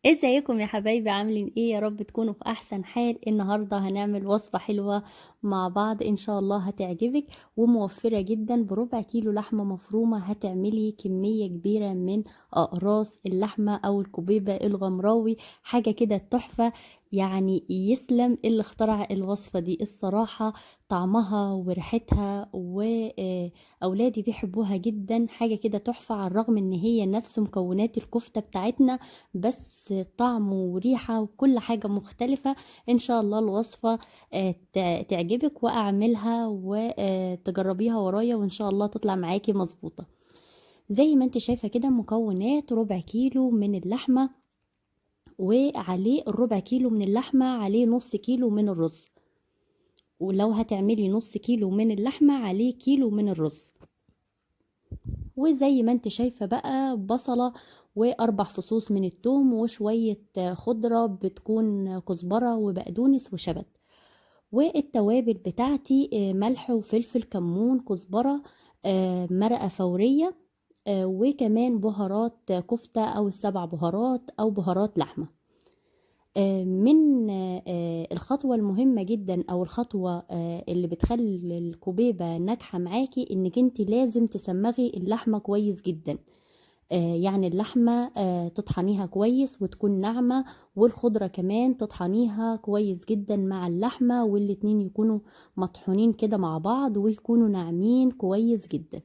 ازيكم يا حبايبي؟ عاملين ايه؟ يا رب تكونوا في احسن حال. النهارده هنعمل وصفة حلوة مع بعض ان شاء الله هتعجبك، وموفرة جدا. بربع كيلو لحمة مفرومة هتعملي كمية كبيرة من اقراص اللحمة او الكبيبة الغمراوي. حاجة كده تحفة. يعني يسلم اللي اخترع الوصفة دي الصراحة. طعمها وريحتها واولادي بيحبوها جدا. حاجة كده تحفة، على الرغم ان هي نفس مكونات الكفتة بتاعتنا، بس طعم وريحة وكل حاجة مختلفة. ان شاء الله الوصفة تعجبك واعملها وتجربيها ورايا، وان شاء الله تطلع معاكي مظبوطة. زي ما انت شايفة كده، مكونات ربع كيلو من اللحمة، وعليه الربع كيلو من اللحمة عليه نص كيلو من الرز. ولو هتعملي نص كيلو من اللحمة عليه كيلو من الرز. وزي ما انت شايفة بقى، بصلة واربع فصوص من الثوم وشوية خضرة بتكون كزبرة وبقدونس وشبت. والتوابل بتاعتي ملح وفلفل كمون كزبرة، مرقة فورية، وكمان بهارات كفتة او السبع بهارات او بهارات لحمة. من الخطوة المهمة جدا او الخطوة اللي بتخلي الكوبيبة ناجحة معاكي، انك انت لازم تسمغي اللحمة كويس جدا. يعني اللحمة تطحنيها كويس وتكون ناعمة، والخضرة كمان تطحنيها كويس جدا مع اللحمة، والاتنين يكونوا مطحونين كده مع بعض ويكونوا ناعمين كويس جدا.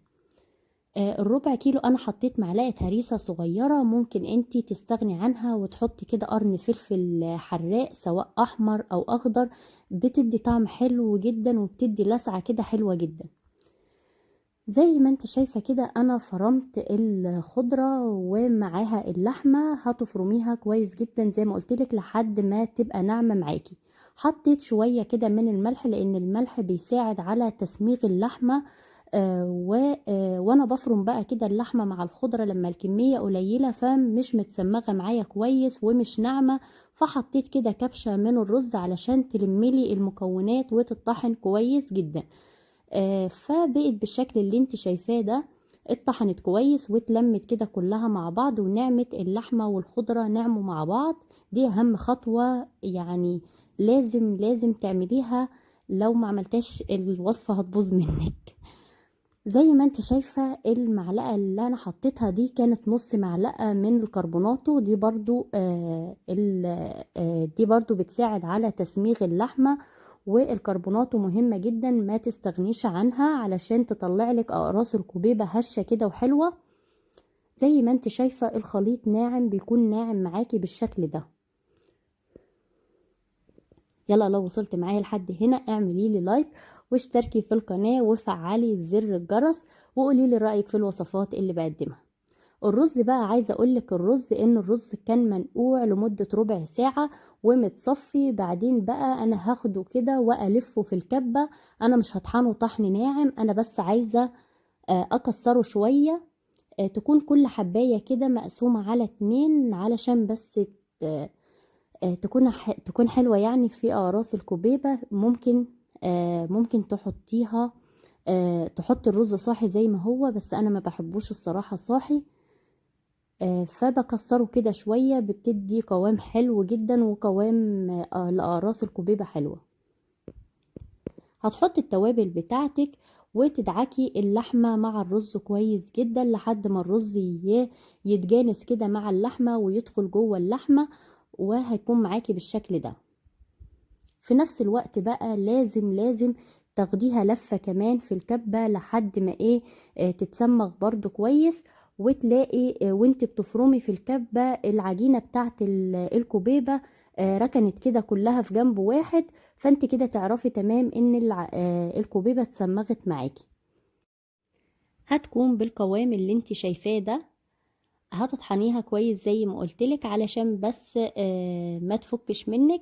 الربع كيلو انا حطيت معلقة هريسة صغيرة، ممكن انتي تستغني عنها وتحطي كده قرن فلفل حراق سواء احمر او اخضر. بتدي طعم حلو جدا وبتدي لسعة كده حلوة جدا. زي ما انت شايفة كده، انا فرمت الخضرة ومعاها اللحمة. هتفرميها كويس جدا زي ما قلتلك لحد ما تبقى ناعمة معاكي. حطيت شوية كده من الملح لان الملح بيساعد على تسميغ اللحمة. وانا بفرم بقى كده اللحمة مع الخضرة لما الكمية قليلة فمش متسمغة معايا كويس ومش ناعمة. فحطيت كده كبشة من الرز علشان تلملي المكونات وتطحن كويس جدا. فبقت بالشكل اللي انت شايفاه ده. اتطحنت كويس واتلمت كده كلها مع بعض، ونعمت اللحمة والخضرة نعموا مع بعض. دي اهم خطوة يعني. لازم لازم تعمليها. لو ما عملتاش الوصفة هتبوظ منك. زي ما انت شايفة، المعلقة اللي انا حطيتها دي كانت نص معلقة من الكربوناتو. دي برضو دي برضو بتساعد على تسميغ اللحمة. والكربوناتو مهمة جدا، ما تستغنيش عنها علشان تطلع لك اقراص الكوبيبة هشة كده وحلوة. زي ما انت شايفة الخليط ناعم، بيكون ناعم معاكي بالشكل ده. يلا، لو وصلت معايا لحد هنا اعملي لي لايك واشتركي في القناة وفعلي زر الجرس، وقولي لي رأيك في الوصفات اللي بقدمها. الرز بقى، عايزه اقولك الرز كان منقوع لمده ربع ساعه ومتصفي. بعدين بقى انا هاخده كده والفه في الكبه. انا مش هطحنه طحن ناعم، انا بس عايزه اكسره شويه. تكون كل حبايه كده مقسومه على اتنين علشان بس تكون حلوه يعني. في اقراص الكوبيبه ممكن تحطيها، تحط الرز صاحي زي ما هو، بس انا ما بحبوش الصراحه صاحي. فبكسره كده شوية، بتدي قوام حلو جدا وقوام لأقراص الكوبيبة حلوة. هتحط التوابل بتاعتك وتدعكي اللحمة مع الرز كويس جدا لحد ما الرز يتجانس كده مع اللحمة ويدخل جوه اللحمة، وهيكون معاكي بالشكل ده. في نفس الوقت بقى لازم لازم تاخديها لفة كمان في الكبة لحد ما تتسمغ برضو كويس. وتلاقي وانت بتفرمي في الكبة العجينة بتاعت الكوبيبة ركنت كده كلها في جنب واحد. فانت كده تعرفي تمام ان الكوبيبة اتسمغت معاكي. هتكون بالقوام اللي انت شايفاه ده. هتطحنيها كويس زي ما قلتلك علشان بس ما تفكش منك،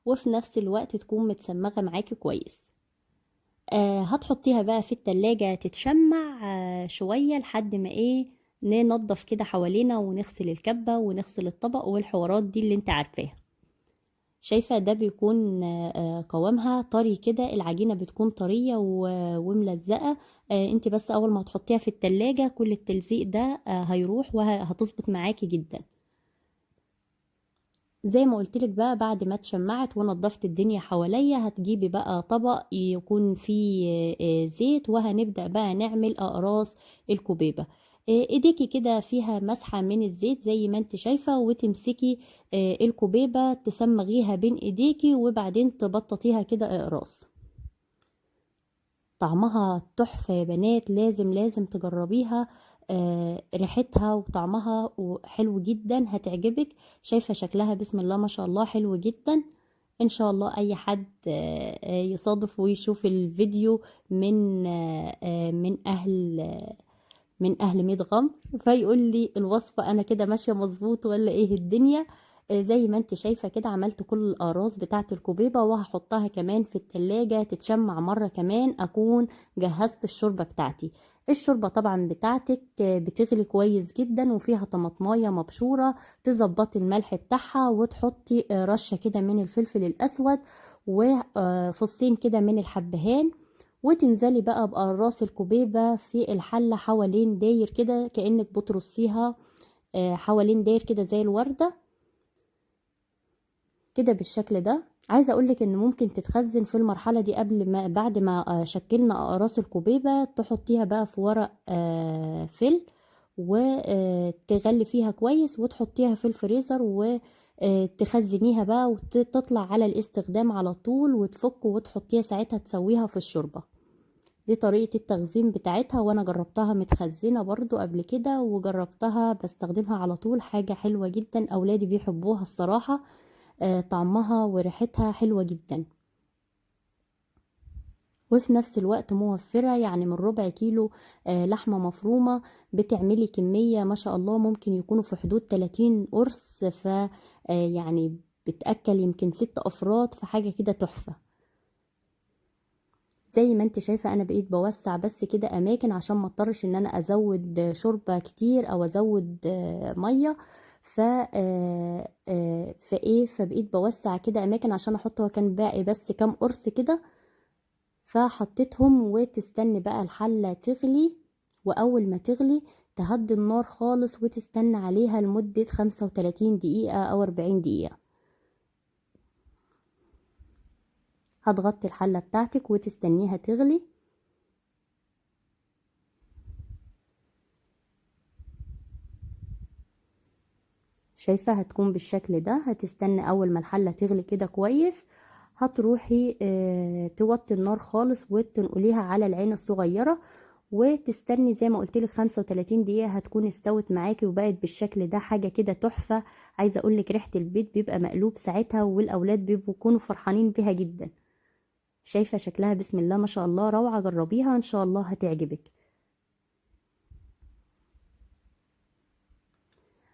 وفي نفس الوقت تكون متسمغة معاكي كويس. هتحطيها بقى في التلاجة تتشمع شوية لحد ما ننضف كده حوالينا ونغسل الكبة ونغسل الطبق والحوارات دي اللي انت عارفاها. شايفة ده بيكون قوامها طري كده. العجينة بتكون طرية وملزقة. انت بس اول ما تحطيها في التلاجة كل التلزيق ده هيروح وهتظبط معاكي جدا. زي ما قلت لك بقى، بعد ما اتشمعت ونضفت الدنيا حواليا، هتجيبي بقى طبق يكون فيه زيت، وهنبدأ بقى نعمل اقراص الكوبيبة. ايديكي كده فيها مسحة من الزيت زي ما انت شايفة، وتمسكي الكوبيبة تسمغيها بين ايديكي، وبعدين تبططيها كده اقراص. طعمها تحفة يا بنات، لازم لازم تجربيها. ريحتها وطعمها حلو جدا، هتعجبك. شايفة شكلها بسم الله ما شاء الله حلو جدا. ان شاء الله اي حد يصادف ويشوف الفيديو من اهل ميت غمر، فيقول لي الوصفة انا كده ماشية مظبوط ولا ايه الدنيا. زي ما انت شايفة كده عملت كل الاقراص بتاعة الكوبيبة، وهحطها كمان في التلاجة تتشمع مرة كمان، اكون جهزت الشوربة بتاعتي. الشوربة طبعا بتاعتك بتغلي كويس جدا، وفيها طماطمايه مبشورة. تظبطي الملح بتاعها، وتحطي رشة كده من الفلفل الاسود، وفصين كده من الحبهان، وتنزلي بقى بقراص الكوبيبة في الحلة حوالين داير كده، كأنك بترصيها حوالين داير كده زي الوردة كده بالشكل ده. عايزة اقولك ان ممكن تتخزن في المرحلة دي قبل ما بعد ما شكلنا اقراص الكوبيبة، تحطيها بقى في ورق فل، وتغلي فيها كويس، وتحطيها في الفريزر، وتخزنيها بقى، وتطلع على الاستخدام على طول، وتفك وتحطيها ساعتها تسويها في الشوربة. دي طريقة التخزين بتاعتها، وانا جربتها متخزنة برضو قبل كده، وجربتها بستخدمها على طول. حاجة حلوة جدا، اولادي بيحبوها الصراحة. طعمها وريحتها حلوة جدا، وفي نفس الوقت موفرة. يعني من ربع كيلو لحمة مفرومة بتعملي كمية ما شاء الله، ممكن يكونوا في حدود 30 قرص، يعني بتأكل يمكن 6 أفراد، فحاجة كده تحفة. زي ما انت شايفة انا بقيت بوسع بس كده اماكن، عشان ما اضطرش ان انا ازود شوربة كتير او ازود مية. ف فايه فبقيت بوسع كده اماكن عشان احط. هو كان باقي بس كام قرص كده، فحطيتهم. وتستني بقى الحلة تغلي، واول ما تغلي تهدي النار خالص، وتستنى عليها لمدة 35 دقيقة او 40 دقيقة. هتغطي الحلة بتاعتك وتستنيها تغلي. شايفة هتكون بالشكل ده. هتستنى اول ما الحلة تغلي كده كويس، هتروحي توطي النار خالص، وتنقليها على العين الصغيرة، وتستني زي ما قلتلك 35 دقيقة، هتكون استوت معاكي وبقت بالشكل ده. حاجة كده تحفة. عايزة اقولك ريحة البيت بيبقى مقلوب ساعتها، والاولاد بيبقوا يكونوا فرحانين بيها جدا. شايفة شكلها بسم الله ما شاء الله روعة. جربيها ان شاء الله هتعجبك.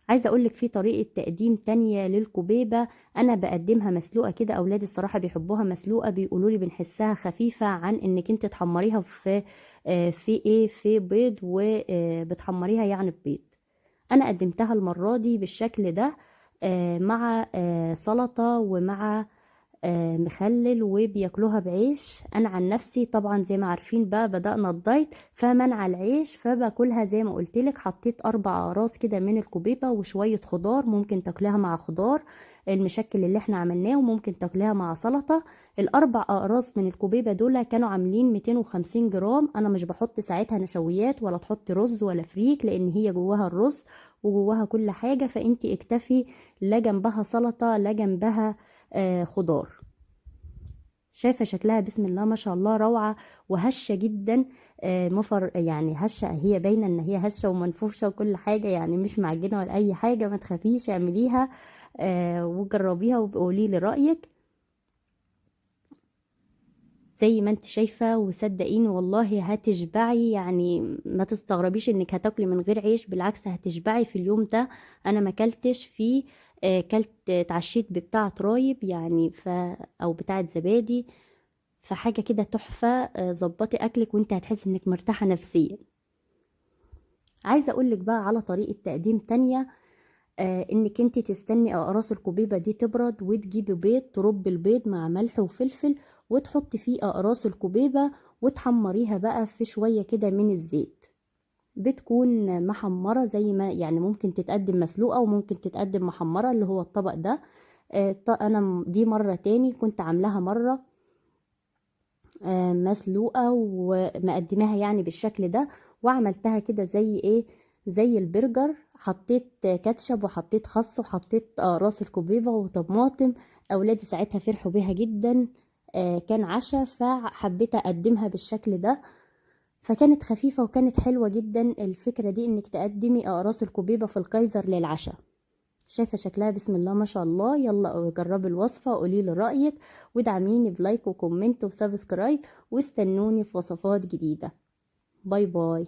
عايزه اقولك في طريقه تقديم تانية للكوبيبه. انا بقدمها مسلوقه كده، اولادي الصراحه بيحبوها مسلوقه، بيقولوا لي بنحسها خفيفه عن انك انت تحمريها في بيض، وبتحمريها يعني ببيض. انا قدمتها المره دي بالشكل ده، مع سلطه، ومع مخلل، وبياكلوها بعيش. انا عن نفسي طبعا زي ما عارفين بقى بدأنا الدايت، فمنع العيش، فباكلها زي ما قلتلك. حطيت 4 اقراص كده من الكوبيبة وشوية خضار، ممكن تاكلها مع خضار المشكل اللي احنا عملناه، وممكن تاكلها مع سلطة. الاربع اقراص من الكوبيبة دول كانوا عاملين 250 جرام. انا مش بحط ساعتها نشويات، ولا تحط رز ولا فريك، لان هي جواها الرز وجواها كل حاجة. فانتي اكتفي، لا جنبها سلطة لا جنبها خضار. شايفة شكلها بسم الله ما شاء الله روعة، وهشة جدا. يعني هشة، هي باينة ان هي هشة ومنفوشة وكل حاجة، يعني مش معجنة ولا اي حاجة. ما تخافيش، اعمليها وجربيها وقولي لي رأيك. زي ما انت شايفة، وصدقيني والله هتشبعي. يعني ما تستغربيش انك هتاكلي من غير عيش، بالعكس هتشبعي في اليوم ده. انا ما كلتش فيه، كلت اتعشيت ببتاعة رايب يعني، او بتاعة زبادي. فحاجة كده تحفة. ظبطي اكلك وانت هتحسي انك مرتاحة نفسيا. عايزة اقولك بقى على طريقة تقديم تانية. انك انت تستني اقراص الكوبيبة دي تبرد، وتجيبي بيض، تربي البيض مع ملح وفلفل، وتحطي فيه اقراص الكوبيبة، وتحمريها بقى في شوية كده من الزيت. بتكون محمرة، زي ما يعني ممكن تتقدم مسلوقة وممكن تتقدم محمرة، اللي هو الطبق ده. انا دي مرة تاني كنت عاملاها مرة مسلوقة ومقدماها يعني بالشكل ده، وعملتها كده زي ايه، زي البرجر. حطيت كاتشب وحطيت خس وحطيت راس الكوبيبة وطماطم. اولادي ساعتها فرحوا بيها جدا. كان عشاء فحبيت اقدمها بالشكل ده، فكانت خفيفة وكانت حلوة جدا. الفكرة دي انك تقدمي اقراص الكوبيبة في الكايزر للعشاء. شايفة شكلها بسم الله ما شاء الله. يلا جربي الوصفة وقولي لي رأيك، ودعميني بلايك وكومنت وسبسكرايب، واستنوني في وصفات جديدة. باي باي.